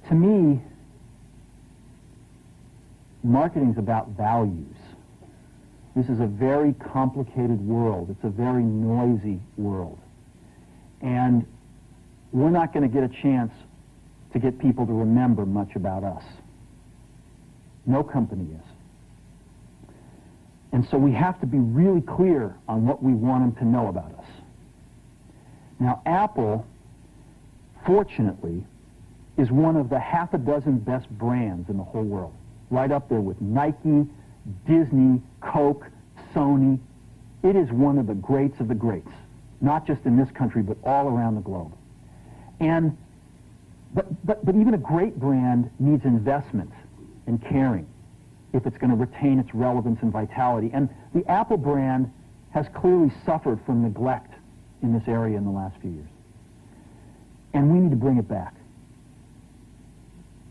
To me, marketing's about values. This is a very complicated world. It's a very noisy world. And we're not going to get a chance to get people to remember much about us. No company is. And so we have to be really clear on what we want them to know about us. Now, Apple, fortunately, is one of the half a dozen best brands in the whole world. Right up there with Nike, Disney, Coke, Sony. It is one of the greats of the greats, not just in this country, but all around the globe. And but even a great brand needs investment and caring if it's going to retain its relevance and vitality. And the Apple brand has clearly suffered from neglect in this area in the last few years. And we need to bring it back.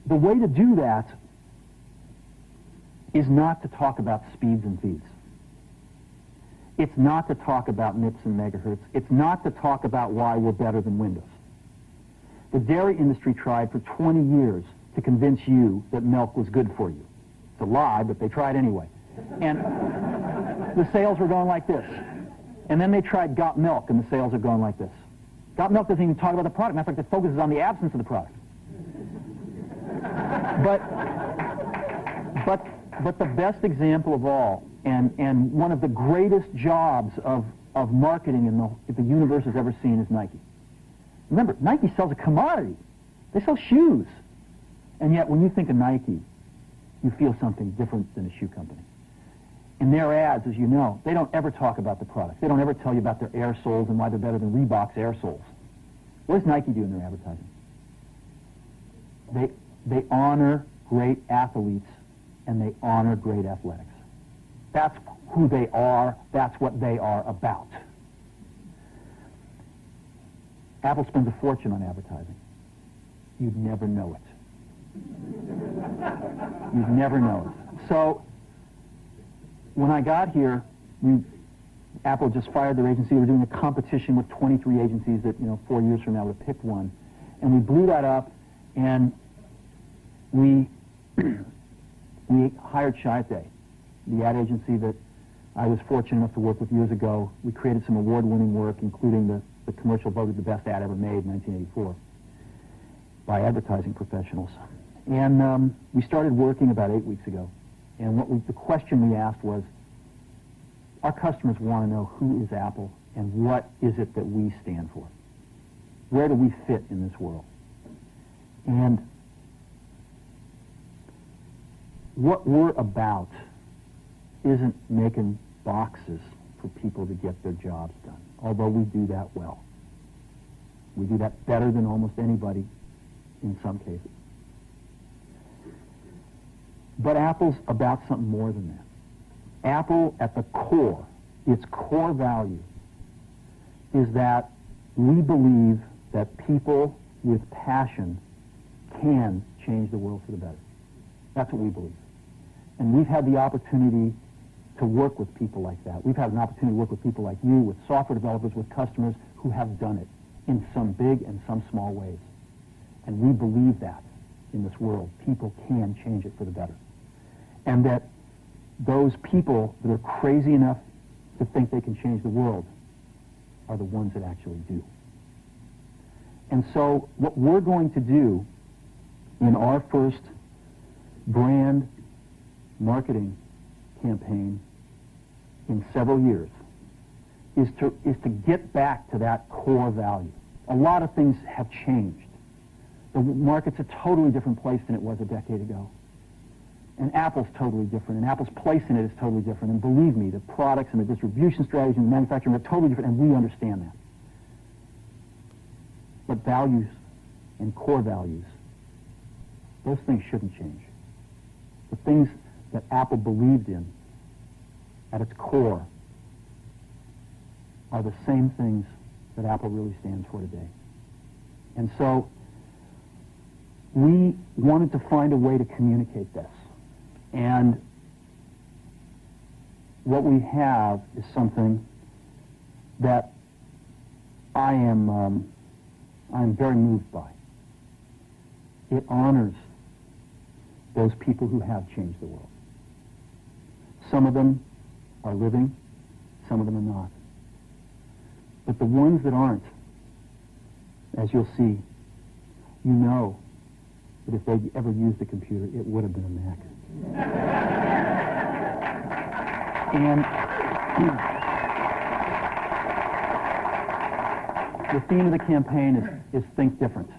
The way to do that is not to talk about speeds and feeds. It's not to talk about MIPS and megahertz. It's not to talk about why we're better than Windows. The dairy industry tried for 20 years to convince you that milk was good for you. It's a lie, but they tried anyway. And the sales were going like this. And then they tried Got Milk, and the sales are going like this. Got Milk doesn't even talk about the product. Matter of fact, it focuses on the absence of the product. But the best example of all, and one of the greatest jobs of marketing the universe has ever seen is Nike. Remember, Nike sells a commodity. They sell shoes. And yet, when you think of Nike, you feel something different than a shoe company. In their ads, as you know, they don't ever talk about the product. They don't ever tell you about their air soles and why they're better than Reebok's air soles. What does Nike do in their advertising? They honor great athletes and they honor great athletics. That's who they are. That's what they are about. Apple spends a fortune on advertising. You'd never know it. You'd never know it. So, when I got here, Apple just fired their agency. They were doing a competition with 23 agencies that, 4 years from now would have picked one. And we blew that up, and we hired Chiat/Day, the ad agency that I was fortunate enough to work with years ago. We created some award-winning work, including the commercial voted the best ad ever made in 1984 by advertising professionals. And we started working about 8 weeks ago. And the question we asked was, our customers want to know who is Apple and what is it that we stand for? Where do we fit in this world? And what we're about isn't making boxes for people to get their jobs done, although we do that well. We do that better than almost anybody in some cases. But Apple's about something more than that. Apple, at the core, its core value, is that we believe that people with passion can change the world for the better. That's what we believe. And we've had the opportunity to work with people like that. We've had an opportunity to work with people like you, with software developers, with customers who have done it in some big and some small ways. And we believe that in this world, people can change it for the better. And that those people that are crazy enough to think they can change the world are the ones that actually do. And so what we're going to do in our first brand marketing campaign in several years is to get back to that core value. A lot of things have changed. The market's a totally different place than it was a decade ago. And Apple's totally different, and Apple's place in it is totally different. And believe me, the products and the distribution strategy and the manufacturing are totally different, and we understand that. But values and core values, those things shouldn't change. The things that Apple believed in at its core are the same things that Apple really stands for today. And so we wanted to find a way to communicate this. And what we have is something that I'm very moved by. It honors those people who have changed the world. Some of them are living, some of them are not. But the ones that aren't, as you'll see, you know that if they'd ever used a computer, it would have been a Mac. And the theme of the campaign is Think Different.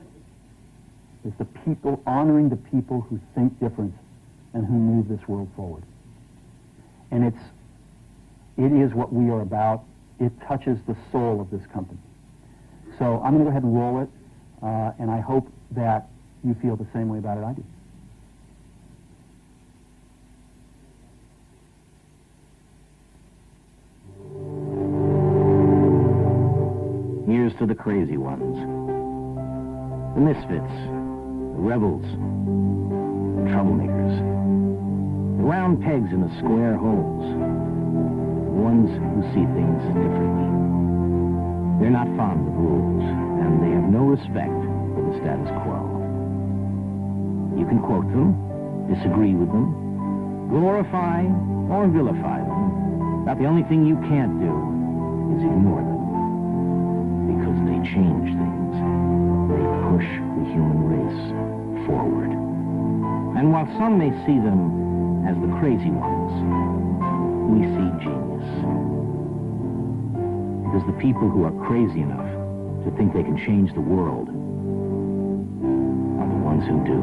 It's the people, honoring the people who think different and who move this world forward. And it is what we are about. It touches the soul of this company. So I'm going to go ahead and roll it, and I hope that you feel the same way about it I do. Here's to the crazy ones, the misfits, the rebels, the troublemakers, the round pegs in the square holes, the ones who see things differently. They're not fond of rules, and they have no respect for the status quo. You can quote them, disagree with them, glorify or vilify them, but the only thing you can't do is ignore them. Because they change things. They push the human race forward. And while some may see them as the crazy ones, we see genius. Because the people who are crazy enough to think they can change the world are the ones who do.